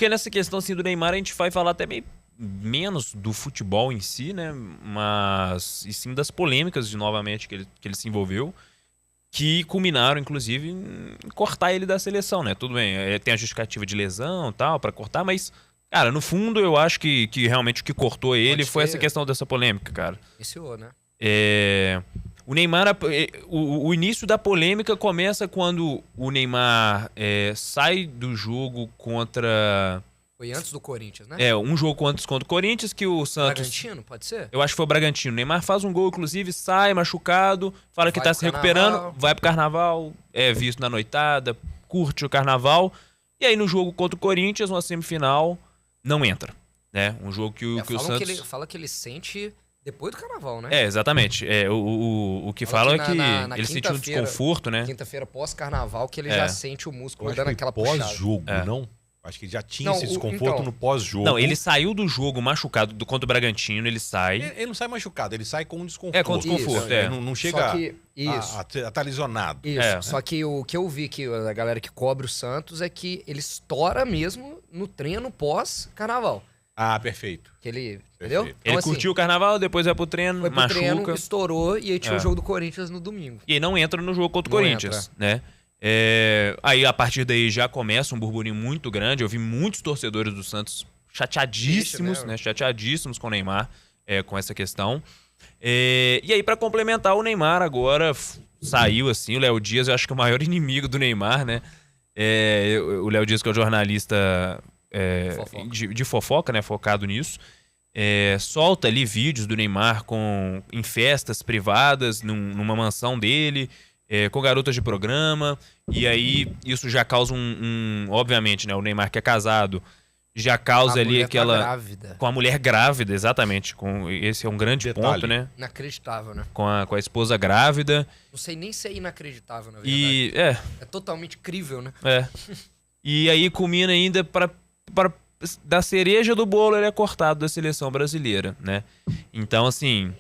porque nessa questão assim, do Neymar a gente vai falar até meio menos do futebol em si, né? Mas e sim das polêmicas novamente que ele se envolveu, que culminaram, inclusive, em cortar ele da seleção, né? Tudo bem, tem a justificativa de lesão e tal, pra cortar, mas, cara, no fundo eu acho que realmente o que cortou ele foi essa questão dessa polêmica, cara. Iniciou, né? O Neymar, o início da polêmica começa quando o Neymar sai do jogo contra... Foi antes do Corinthians, né? Um jogo antes contra o Corinthians, que o Santos... Bragantino, pode ser? Eu acho que foi o Bragantino. O Neymar faz um gol, inclusive, sai machucado, fala que tá se recuperando, vai pro carnaval, é visto na noitada, curte o carnaval. E aí no jogo contra o Corinthians, uma semifinal, não entra, né? Um jogo que o Santos... Fala que ele sente depois do carnaval, né? Exatamente. O que falam é que ele sentiu um desconforto, né? Quinta-feira pós-carnaval, que ele já sente o músculo dando aquela puxada. Pós-jogo, não? Acho que ele já tinha esse desconforto no pós-jogo. Não, ele saiu do jogo machucado contra o Bragantino, ele sai... Ele não sai machucado, ele sai com um desconforto. Com desconforto, Não chega a tá lesionado. Isso, só que o que eu vi que a galera que cobre o Santos é que ele estoura mesmo no treino pós-carnaval. Ah, perfeito. Que ele, entendeu? Então, ele curtiu o carnaval, depois vai pro treino, foi pro machuca. Treino, estourou e aí tinha o jogo do Corinthians no domingo. E aí não entra no jogo contra o Corinthians, né? Aí a partir daí já começa um burburinho muito grande. Eu vi muitos torcedores do Santos chateadíssimos, né? Chateadíssimos com o Neymar, com essa questão. E aí, pra complementar, o Neymar agora saiu assim. O Léo Dias, eu acho que é o maior inimigo do Neymar, né? O Léo Dias, que é o jornalista de fofoca, né? Focado nisso. Solta ali vídeos do Neymar em festas privadas, numa mansão dele. Com garotas de programa, e aí isso já causa obviamente, né, o Neymar que é casado, já causa ali aquela... grávida. Com a mulher grávida, exatamente, esse é um grande ponto, né? Inacreditável, né? Com a esposa grávida. Não sei nem se é inacreditável, na verdade. É totalmente crível, né? E aí culmina ainda da cereja do bolo, ele é cortado da seleção brasileira, né? Então, assim...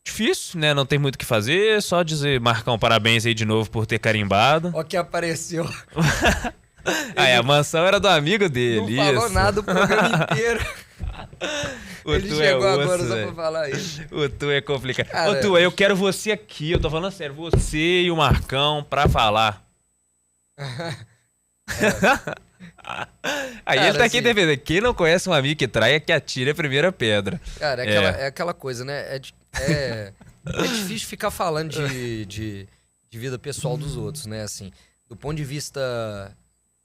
Difícil, né? Não tem muito o que fazer. Só dizer, Marcão, parabéns aí de novo por ter carimbado. Ó que apareceu. A mansão era do amigo dele. Não falou nada o programa inteiro. Ele chegou agora só pra falar isso. O Tu é complicado. Ô, Tu, eu quero você aqui. Eu tô falando sério. Você e o Marcão pra falar. Aí ele tá aqui defendendo. Quem não conhece um amigo que trai é que atire a primeira pedra. Cara, é aquela coisa, né? É difícil ficar falando de vida pessoal dos outros, né? Assim, do ponto de vista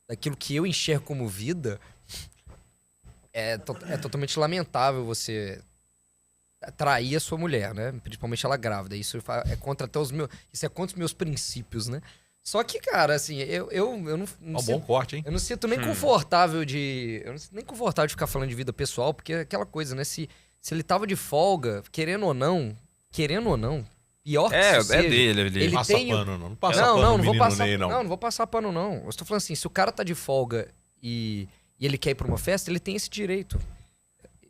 daquilo que eu enxergo como vida, é totalmente lamentável você trair a sua mulher, né? Principalmente ela grávida. Isso é contra até isso é contra os meus princípios, né? Só que, cara, assim, eu não bom corte, hein? Eu não sinto nem confortável de ficar falando de vida pessoal, porque é aquela coisa, né? Se ele tava de folga, querendo ou não, pior que isso seja, dele. Ele passa tem... pano, não passa pano não no vou passar, Ney, não. Não vou passar pano, não. Eu estou falando assim, se o cara tá de folga e ele quer ir pra uma festa, ele tem esse direito.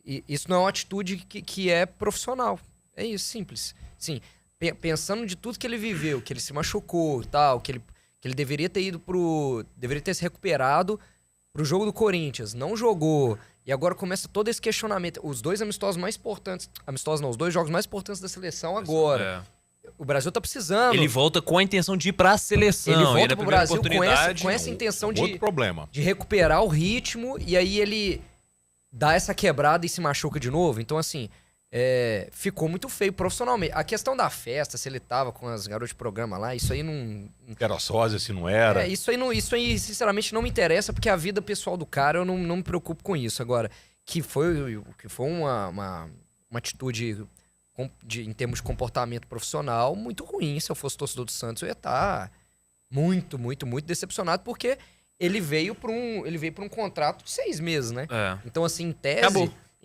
E isso não é uma atitude que é profissional. É isso, simples. Sim, pensando de tudo que ele viveu, que ele se machucou e tal, que ele deveria ter ido deveria ter se recuperado pro jogo do Corinthians, não jogou, e agora começa todo esse questionamento. Os dois amistosos mais importantes, os dois jogos mais importantes da seleção agora. O Brasil tá precisando. Ele volta com a intenção de ir pra seleção. Ele volta pro Brasil com essa intenção de recuperar o ritmo, e aí ele dá essa quebrada e se machuca de novo. Então, assim, ficou muito feio profissionalmente. A questão da festa, se ele tava com as garotas de programa lá, isso aí não... Era sósia, se não era. Isso aí, sinceramente, não me interessa, porque a vida pessoal do cara, eu não me preocupo com isso. Agora, que foi uma atitude em termos de comportamento profissional muito ruim. Se eu fosse torcedor do Santos, eu ia estar muito, muito, muito decepcionado, porque ele veio para um contrato de 6 meses, né? Então, assim,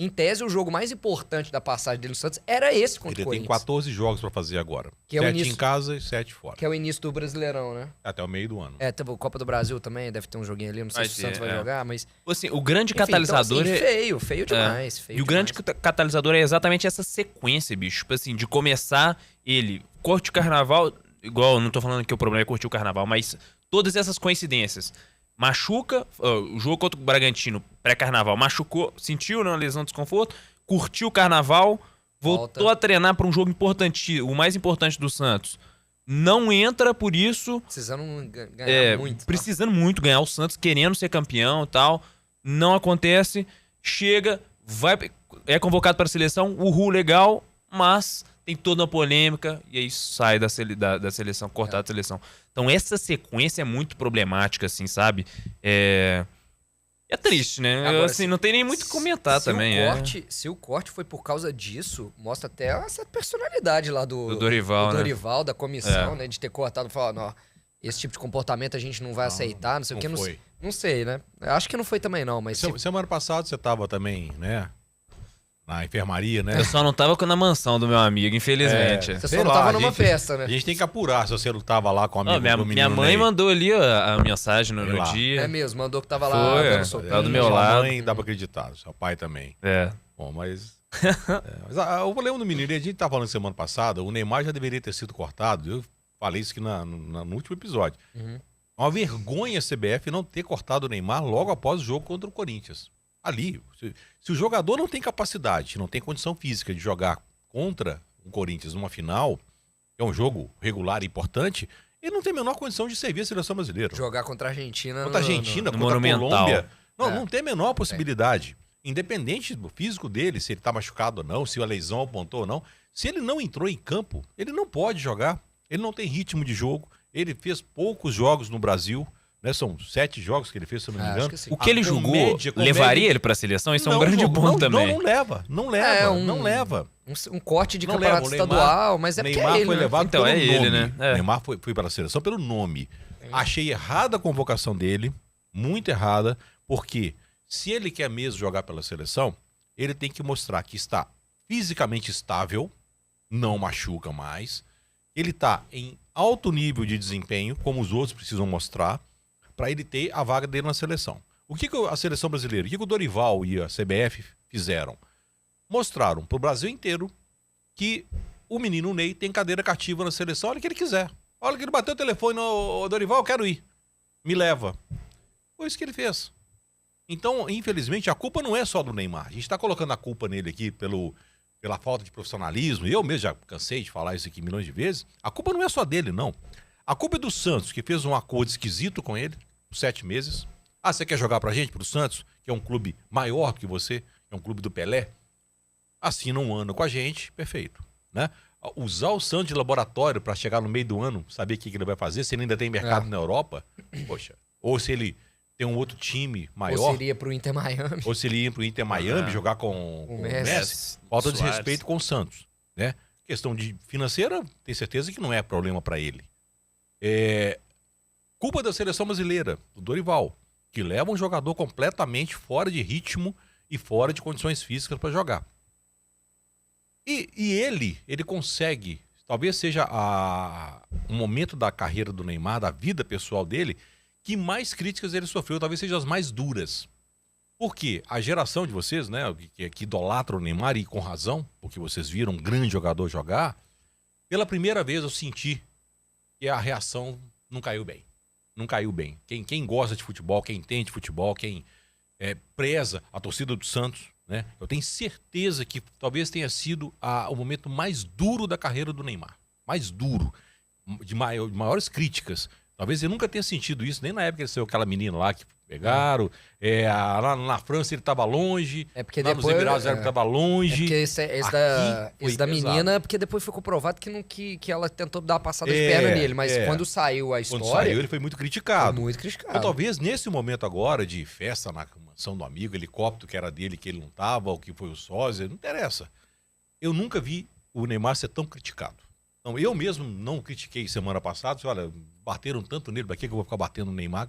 em tese, o jogo mais importante da passagem dele no Santos era esse contra o Corinthians. Ele tem 14 jogos pra fazer agora. 7 em casa e 7 fora. Que é o início do Brasileirão, né? Até o meio do ano. Teve a Copa do Brasil também, deve ter um joguinho ali. Não sei se o Santos vai jogar, mas... Assim, o grande catalisador... Então, assim, feio demais. O grande catalisador é exatamente essa sequência, bicho. Tipo assim, de começar ele... Curte o carnaval... Igual, não tô falando que o problema é curtir o carnaval, mas todas essas coincidências. machuca, o jogo contra o Bragantino, pré-carnaval, machucou, sentiu uma lesão, desconforto, curtiu o carnaval, voltou a treinar para um jogo importante, o mais importante do Santos. Não entra por isso. Precisando ganhar muito. Precisando muito ganhar o Santos, querendo ser campeão e tal. Não acontece. Chega, é convocado para a seleção, legal, mas tem toda uma polêmica e aí sai da seleção, cortado da seleção. Então essa sequência é muito problemática, assim, sabe? É triste, né? Agora, assim, não tem nem muito o que comentar também. Se o corte foi por causa disso, mostra até essa personalidade lá do Dorival, Dorival, da comissão, né? De ter cortado e falado, ó, esse tipo de comportamento a gente não vai aceitar, não sei o que. Não sei, né? Acho que não foi também não, mas... Semana passada você tava também, né? Na enfermaria, né? Eu só não tava na mansão do meu amigo, infelizmente. Você só não tava numa festa, né? A gente tem que apurar se você não tava lá com o amigo do menino. Minha mãe mandou ali a mensagem no dia. É mesmo, mandou que tava lá dando sopinho. Tá do meu lado. Minha mãe dá pra acreditar, seu pai também. Bom, mas... o problema do menino, a gente tava falando semana passada, o Neymar já deveria ter sido cortado. Eu falei isso aqui no último episódio. Uma vergonha a CBF não ter cortado o Neymar logo após o jogo contra o Corinthians. Ali, se o jogador não tem capacidade, não tem condição física de jogar contra o Corinthians numa final, é um jogo regular e importante, ele não tem a menor condição de servir a seleção brasileira. Jogar contra a Argentina. Contra a Argentina, contra a Colômbia. Não tem a menor possibilidade. Independente do físico dele, se ele tá machucado ou não, se a lesão apontou ou não, se ele não entrou em campo, ele não pode jogar. Ele não tem ritmo de jogo. Ele fez poucos jogos no Brasil. Né, são 7 jogos que ele fez, se eu não me engano. O que ele jogou, levaria ele pra seleção? Isso é um grande ponto também. Não leva. Um corte de campeonato estadual, mas é porque Neymar ele, foi levado pelo nome. Ele, né? Neymar foi para a seleção pelo nome. Achei errada a convocação dele, muito errada, porque se ele quer mesmo jogar pela seleção, ele tem que mostrar que está fisicamente estável, não machuca mais, ele está em alto nível de desempenho, como os outros precisam mostrar, para ele ter a vaga dele na seleção. O que a seleção brasileira, o que o Dorival e a CBF fizeram? Mostraram para o Brasil inteiro que o menino Ney tem cadeira cativa na seleção, olha que ele quiser. Olha que ele bateu o telefone no Dorival, eu quero ir. Me leva. Foi isso que ele fez. Então, infelizmente, a culpa não é só do Neymar. A gente está colocando a culpa nele aqui pela falta de profissionalismo. Eu mesmo já cansei de falar isso aqui milhões de vezes. A culpa não é só dele, não. A culpa é do Santos, que fez um acordo esquisito com ele, por 7 meses. Ah, você quer jogar pra gente, pro Santos, que é um clube maior que você, é um clube do Pelé? Assina um ano com a gente, perfeito. Né? Usar o Santos de laboratório para chegar no meio do ano, saber o que ele vai fazer, se ele ainda tem mercado na Europa, poxa. Ou se ele tem um outro time maior. Ou se ele ia pro Inter Miami. Ou se ele ia pro Inter Miami jogar com o Messi. Falta de respeito com o Santos. Né? Questão de financeira, tenho certeza que não é problema para ele. Culpa da seleção brasileira, do Dorival, que leva um jogador completamente fora de ritmo e fora de condições físicas para jogar. E ele consegue, talvez seja o momento da carreira do Neymar, da vida pessoal dele, que mais críticas ele sofreu, talvez sejam as mais duras. Porque a geração de vocês, né, que idolatra o Neymar, e com razão, porque vocês viram um grande jogador jogar, pela primeira vez eu senti que a reação não caiu bem. Não caiu bem. Quem gosta de futebol, quem entende futebol, quem preza a torcida do Santos, né? Eu tenho certeza que talvez tenha sido o momento mais duro da carreira do Neymar. Mais duro. De maiores críticas. Talvez ele nunca tenha sentido isso, nem na época que ele saiu aquela menina lá que pegaram. Lá na França ele estava longe. Porque lá depois, nos Emirados ele estava longe. Porque esse da menina, porque depois foi comprovado que ela tentou dar uma passada de perna nele. Mas quando saiu a história... Quando saiu, ele foi muito criticado. Foi muito criticado. Então, talvez nesse momento agora de festa na mansão do amigo, helicóptero que era dele, que ele não estava, ou que foi o sósia, não interessa. Eu nunca vi o Neymar ser tão criticado. Então, eu mesmo não critiquei semana passada. Olha, bateram tanto nele, pra que eu vou ficar batendo no Neymar?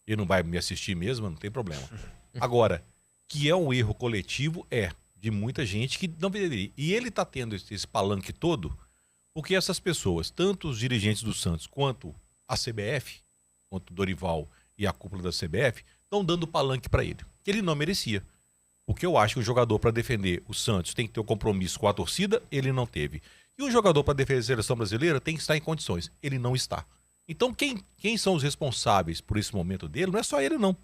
Ele não vai me assistir mesmo, não tem problema. Agora, que é um erro coletivo, de muita gente que não deveria. E ele tá tendo esse palanque todo, porque essas pessoas, tanto os dirigentes do Santos, quanto a CBF, quanto o Dorival e a cúpula da CBF, estão dando palanque para ele, que ele não merecia. Porque eu acho que o jogador, para defender o Santos, tem que ter um compromisso com a torcida, ele não teve. E o jogador, para defender a seleção brasileira, tem que estar em condições. Ele não está. Então, quem são os responsáveis por esse momento dele? Não é só ele, não.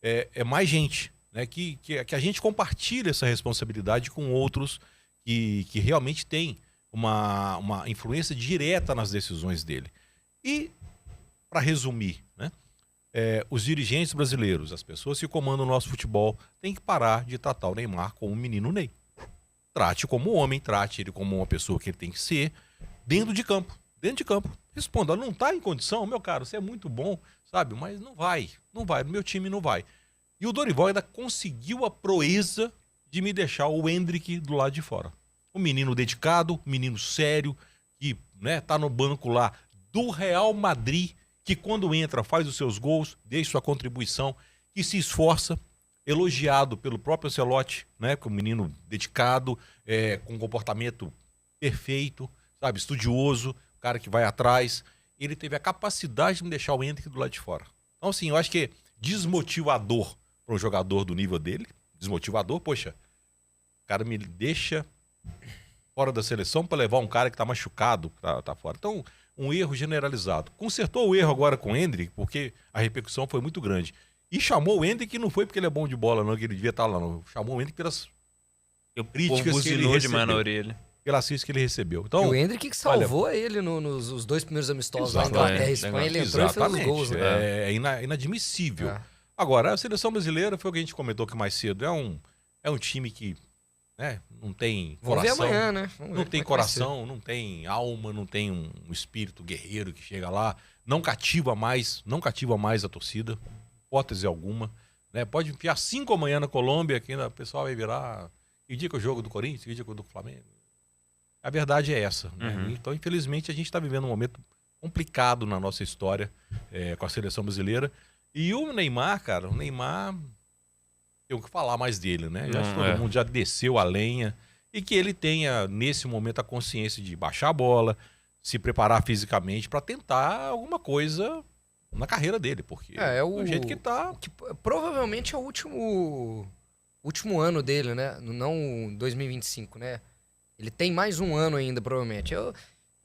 É mais gente, né? Que a gente compartilha essa responsabilidade com outros que realmente têm uma influência direta nas decisões dele. E, para resumir, né? Os dirigentes brasileiros, as pessoas que comandam o nosso futebol, têm que parar de tratar o Neymar como o menino Ney. Trate como homem, trate ele como uma pessoa que ele tem que ser dentro de campo. Dentro de campo. Responda, não está em condição, meu caro, você é muito bom, sabe? Mas não vai, no meu time não vai. E o Dorival ainda conseguiu a proeza de me deixar o Endrick do lado de fora. Um menino dedicado, um menino sério, que, né, tá no banco lá do Real Madrid, que quando entra faz os seus gols, deixa sua contribuição, que se esforça, elogiado pelo próprio Ancelotti, né, que é um menino dedicado, com um comportamento perfeito, sabe, estudioso, cara que vai atrás. Ele teve a capacidade de me deixar o Endrick do lado de fora. Então, assim, eu acho que é desmotivador para um jogador do nível dele. Desmotivador, poxa, o cara me deixa fora da seleção para levar um cara que tá machucado, tá fora. Então, um erro generalizado. Consertou o erro agora com o Endrick, porque a repercussão foi muito grande. E chamou o Endrick, que não foi porque ele é bom de bola, não, que ele devia estar lá, não. Chamou o Endrick pelas críticas que ele recebeu. Pelas críticas que ele recebeu. Então, e o Endrick que salvou ele nos 2 primeiros amistosos lá, Inglaterra e Espanha, ele entrou e fez os gols. Né? É inadmissível. Agora, a seleção brasileira, foi o que a gente comentou aqui mais cedo, é um time que, né, não tem coração. Vamos ver amanhã, né? Não tem coração, não tem alma, não tem um espírito guerreiro que chega lá, não cativa mais a torcida, hipótese alguma. Né? Pode enfiar 5 amanhã na Colômbia, que ainda o pessoal vai virar. Que dia que é o jogo do Corinthians, que dia que é o do Flamengo. A verdade é essa. Né? Então, infelizmente, a gente está vivendo um momento complicado na nossa história com a seleção brasileira. E o Neymar, cara, tem o que falar mais dele, né? Já todo mundo já desceu a lenha. E que ele tenha, nesse momento, a consciência de baixar a bola, se preparar fisicamente para tentar alguma coisa na carreira dele. Porque do jeito que tá... Que provavelmente é o último ano dele, né? Não 2025, né? Ele tem mais um ano ainda, provavelmente. Eu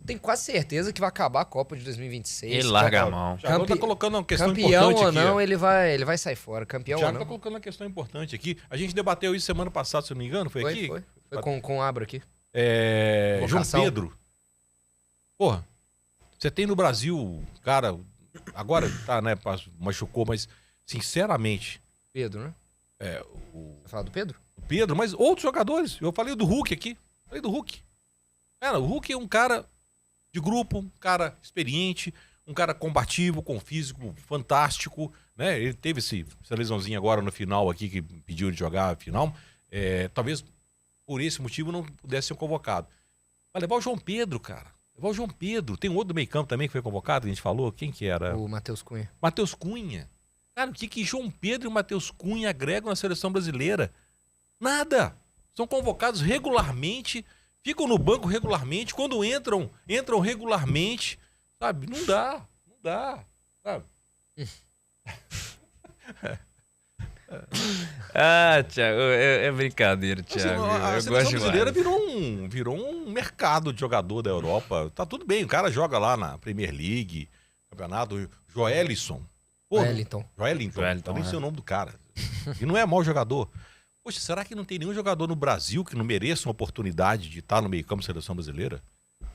tenho quase certeza que vai acabar a Copa de 2026. Ele larga a mão. Thiago tá colocando uma questão campeão importante ou aqui. Não, ele vai sair fora. Campeão ou não. Thiago tá colocando uma questão importante aqui. A gente debateu isso semana passada, se eu não me engano. Foi aqui? Foi com o Abra aqui. João Pedro. Porra, você tem no Brasil, cara, agora tá, né, machucou, mas sinceramente... Pedro, né? Vai falar do Pedro? O Pedro, mas outros jogadores. Eu falei do Hulk aqui. Cara, o Hulk é um cara de grupo, um cara experiente, um cara combativo, com físico fantástico, né? Ele teve essa lesãozinha agora no final aqui, que pediu de jogar a final. Talvez por esse motivo não pudesse ser convocado. Vai levar o João Pedro, cara. Levar o João Pedro. Tem um outro do meio campo também que foi convocado, que a gente falou. Quem que era? O Matheus Cunha. Matheus Cunha. Cara, o que João Pedro e o Matheus Cunha agregam na seleção brasileira? Nada. São convocados regularmente, ficam no banco regularmente, quando entram regularmente, sabe? Não dá, sabe? Thiago, é brincadeira, Thiago. A seleção brasileira virou um mercado de jogador da Europa. Tá tudo bem, o cara joga lá na Premier League, campeonato, Joelinton. Nem sei o nome do cara. E não é mau jogador. Poxa, será que não tem nenhum jogador no Brasil que não mereça uma oportunidade de estar no meio-campo da seleção brasileira?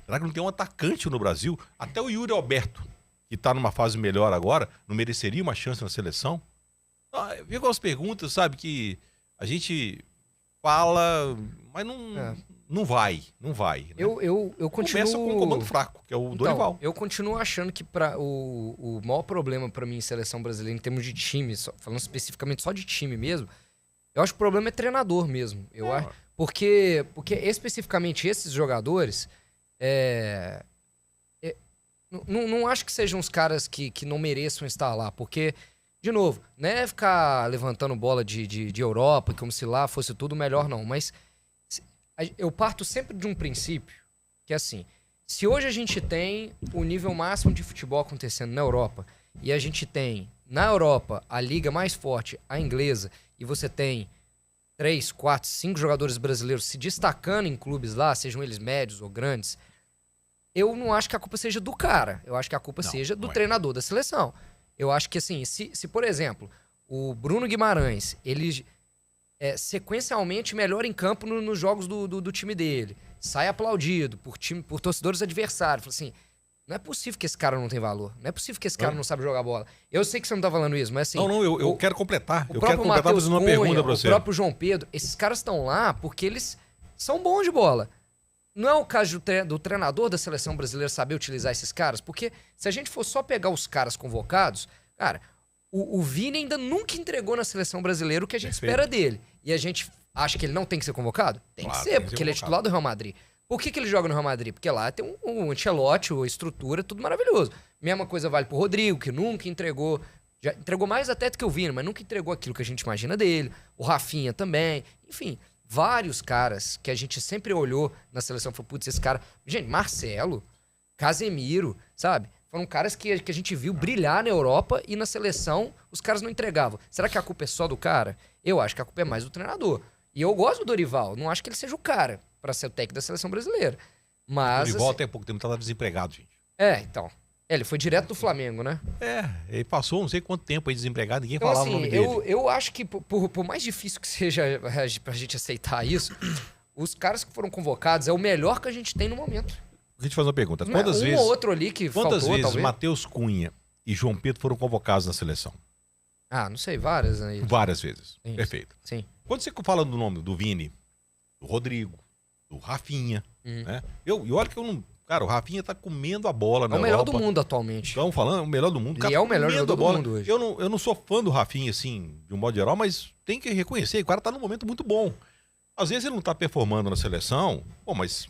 Será que não tem um atacante no Brasil? Até o Yuri Alberto, que está numa fase melhor agora, não mereceria uma chance na seleção? Vem algumas perguntas, sabe, que a gente fala, mas não vai. Né? Eu continuo... Começa com um comando fraco, que é o Dorival. Eu continuo achando que o maior problema para mim em seleção brasileira, em termos de time, falando especificamente só de time mesmo, eu acho que o problema é treinador mesmo. Eu acho, porque especificamente esses jogadores, não acho que sejam os caras que não mereçam estar lá. Porque, de novo, não é ficar levantando bola de Europa, como se lá fosse tudo melhor, não. Mas eu parto sempre de um princípio que é assim: se hoje a gente tem o nível máximo de futebol acontecendo na Europa, e a gente tem na Europa a liga mais forte, a inglesa, e você tem 3, 4, 5 jogadores brasileiros se destacando em clubes lá, sejam eles médios ou grandes, eu não acho que a culpa seja do cara. Eu acho que a culpa seja do treinador da seleção. Eu acho que, assim, se por exemplo, o Bruno Guimarães, ele sequencialmente melhora em campo nos jogos do time dele, sai aplaudido por torcedores adversários, fala assim, não é possível que esse cara não tem valor. Não é possível que esse cara não sabe jogar bola. Eu sei que você não tá falando isso, mas assim... Não, eu quero completar. Eu quero completar fazendo uma pergunta pra você. O próprio João Pedro, esses caras estão lá porque eles são bons de bola. Não é o caso do treinador da seleção brasileira saber utilizar esses caras? Porque se a gente for só pegar os caras convocados, cara, o Vini ainda nunca entregou na seleção brasileira o que a gente espera dele. E a gente acha que ele não tem que ser convocado? Tem que ser, porque ele é titular do Real Madrid. Por que ele joga no Real Madrid? Porque lá tem um Ancelotti, a estrutura, tudo maravilhoso. Mesma coisa vale pro Rodrigo, que nunca entregou. Já entregou mais até do que o Vini, mas nunca entregou aquilo que a gente imagina dele. O Rafinha também. Enfim, vários caras que a gente sempre olhou na seleção e falou, putz, esse cara... Gente, Marcelo, Casemiro, sabe? Foram caras que a gente viu brilhar na Europa e na seleção os caras não entregavam. Será que a culpa é só do cara? Eu acho que a culpa é mais do treinador. E eu gosto do Dorival, não acho que ele seja o cara para ser o técnico da seleção brasileira. Mas... O Dorival até pouco tempo estava desempregado, gente. Então. Ele foi direto do Flamengo, né? Ele passou não sei quanto tempo aí desempregado, ninguém falava o nome dele. Eu acho que, por mais difícil que seja pra gente aceitar isso, os caras que foram convocados é o melhor que a gente tem no momento. Deixa eu te fazer uma pergunta. Quantas vezes, ou outro ali que quantas faltou, vezes Matheus Cunha e João Pedro foram convocados na seleção? Não sei, várias aí. Várias vezes. Sim. Perfeito. Sim. Quando você fala do nome do Vini, do Rodrigo, do Rafinha, né? E olha que eu não... Cara, o Rafinha tá comendo a bola na Europa. É o melhor do mundo atualmente. Estamos falando, o melhor do mundo. Ele é o melhor jogador do mundo hoje. Eu não sou fã do Rafinha, assim, de um modo geral, mas tem que reconhecer, o cara tá num momento muito bom. Às vezes ele não tá performando na seleção, mas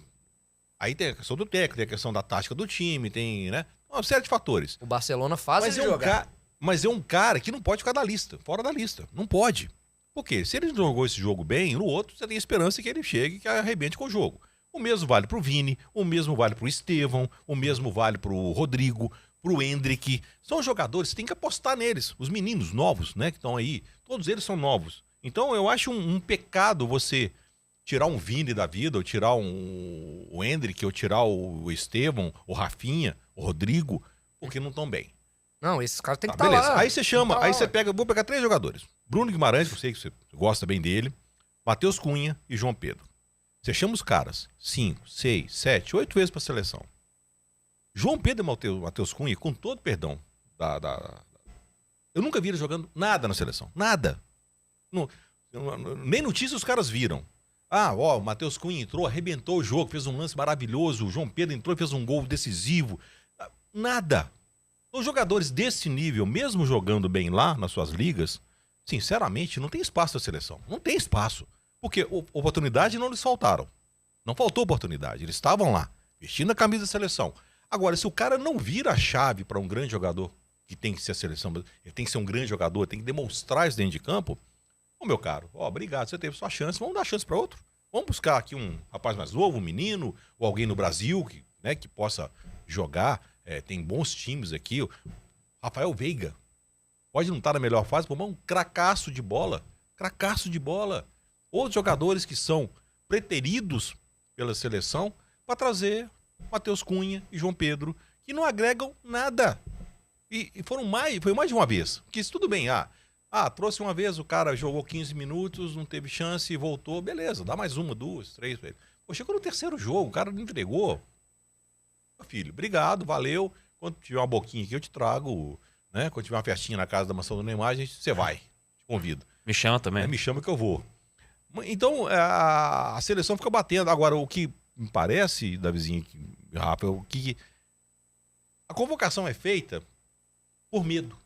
aí tem a questão do técnico, tem a questão da tática do time, tem, né? Uma série de fatores. O Barcelona faz ele jogar. Mas é um cara que não pode ficar da lista, fora da lista. Não pode. Por quê? Se ele jogou esse jogo bem, no outro você tem esperança que ele chegue e que arrebente com o jogo. O mesmo vale pro Vini, o mesmo vale pro Estevão, o mesmo vale pro Rodrigo, pro Endrick. São jogadores, você tem que apostar neles. Os meninos novos, né, que estão aí, todos eles são novos. Então eu acho um pecado você tirar um Vini da vida, ou tirar o Endrick, ou tirar o Estevão, o Rafinha, o Rodrigo, porque não estão bem. Não, esses caras têm que estar lá. Aí você chama, aí você pega, vou pegar 3 jogadores. Bruno Guimarães, que eu sei que você gosta bem dele, Matheus Cunha e João Pedro. Você chama os caras 5, 6, 7, 8 vezes pra seleção. João Pedro e Matheus Cunha, com todo perdão, eu nunca vi ele jogando nada na seleção. Nada. Nem notícia os caras viram. O Matheus Cunha entrou, arrebentou o jogo, fez um lance maravilhoso. O João Pedro entrou e fez um gol decisivo. Nada. Os jogadores desse nível, mesmo jogando bem lá nas suas ligas, sinceramente, não tem espaço na seleção. Não tem espaço. Porque oportunidade não lhes faltaram. Não faltou oportunidade. Eles estavam lá, vestindo a camisa da seleção. Agora, se o cara não vira a chave para um grande jogador, que tem que ser a seleção, ele tem que ser um grande jogador, tem que demonstrar isso dentro de campo, meu caro, obrigado, você teve sua chance, vamos dar chance para outro. Vamos buscar aqui um rapaz mais novo, um menino, ou alguém no Brasil que possa jogar. Tem bons times aqui. O Rafael Veiga pode não estar na melhor fase, mas um cracaço de bola. Cracaço de bola. Outros jogadores que são preteridos pela seleção para trazer Matheus Cunha e João Pedro, que não agregam nada. E foi mais de uma vez. Porque isso tudo bem, trouxe uma vez, o cara jogou 15 minutos, não teve chance e voltou, beleza, dá mais 1, 2, 3 pra ele. Pô, chegou no terceiro jogo, o cara não entregou. Filho, obrigado, valeu. Quando tiver uma boquinha aqui, eu te trago, né? Quando tiver uma festinha na casa da mansão do Neymar, você vai, te convido. Me chama também. Me chama que eu vou. Então, a seleção fica batendo. Agora, o que me parece, Davizinho, Rafa, é o que a convocação é feita por medo.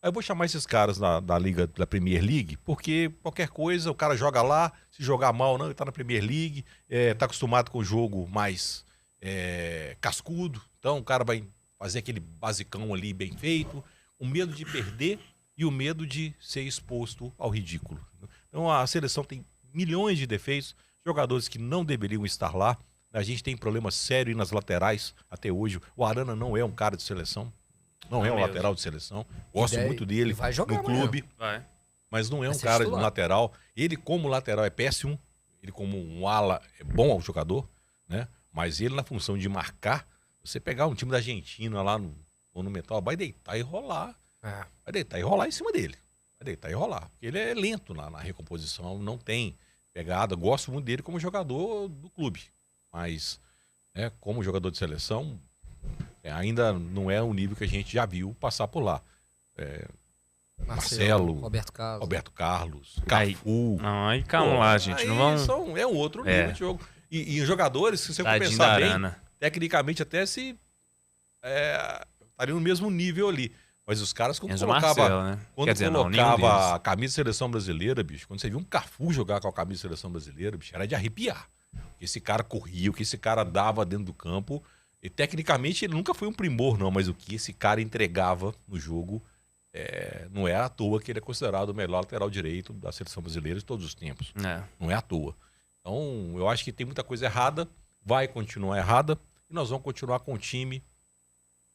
Aí eu vou chamar esses caras da Liga, da Premier League, porque qualquer coisa, o cara joga lá, se jogar mal não, ele tá na Premier League, tá acostumado com o jogo mais cascudo, então o cara vai fazer aquele basicão ali bem feito, o medo de perder e o medo de ser exposto ao ridículo. Então a seleção tem milhões de defeitos, jogadores que não deveriam estar lá. A gente tem problema sério nas laterais até hoje. O Arana não é um cara de seleção, não é um lateral de seleção. Gosto muito dele no clube, mas não é um cara de lateral. Ele como lateral é péssimo, ele como um ala é bom ao jogador, né? Mas ele na função de marcar, Você pegar um time da Argentina lá no Monumental, vai deitar e rolar. É. Vai deitar e rolar em cima dele. Vai deitar e rolar. Porque ele é lento na recomposição, não tem pegada. Gosto muito dele como jogador do clube. Mas, como jogador de seleção, ainda não é o nível que a gente já viu passar por lá. Marcelo, Roberto Carlos, Cafu. Não, aí calma lá, gente. Não vamos... É um outro nível de jogo. E jogadores, se você for pensar bem, tecnicamente até se estariam no mesmo nível ali. Mas os caras, quando colocava, a camisa da seleção brasileira, bicho, quando você viu um Cafu jogar com a camisa da seleção brasileira, bicho, era de arrepiar. Esse cara corria, o que esse cara dava dentro do campo. E tecnicamente ele nunca foi um primor, não, mas o que esse cara entregava no jogo não é à toa que ele é considerado o melhor lateral direito da seleção brasileira de todos os tempos. Não é à toa. Então, eu acho que tem muita coisa errada, vai continuar errada, e nós vamos continuar com um time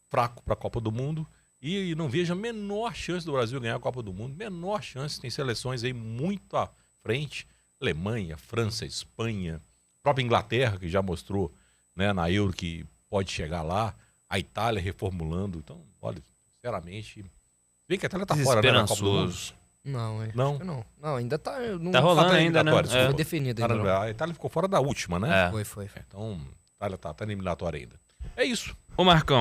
fraco para a Copa do Mundo. E não vejo a menor chance do Brasil ganhar a Copa do Mundo. Menor chance. Tem seleções aí muito à frente. Alemanha, França, Espanha, própria Inglaterra, que já mostrou, né, na Euro que pode chegar lá. A Itália reformulando. Então, olha, sinceramente... Vê que a Itália tá fora, né, na Copa do Mundo. Não, ainda tá... Tá rolando ainda, né? Foi definido ainda. A Itália ficou fora da última, né? Foi. Então, a Itália tá na eliminatória ainda. É isso. Ô, Marcão.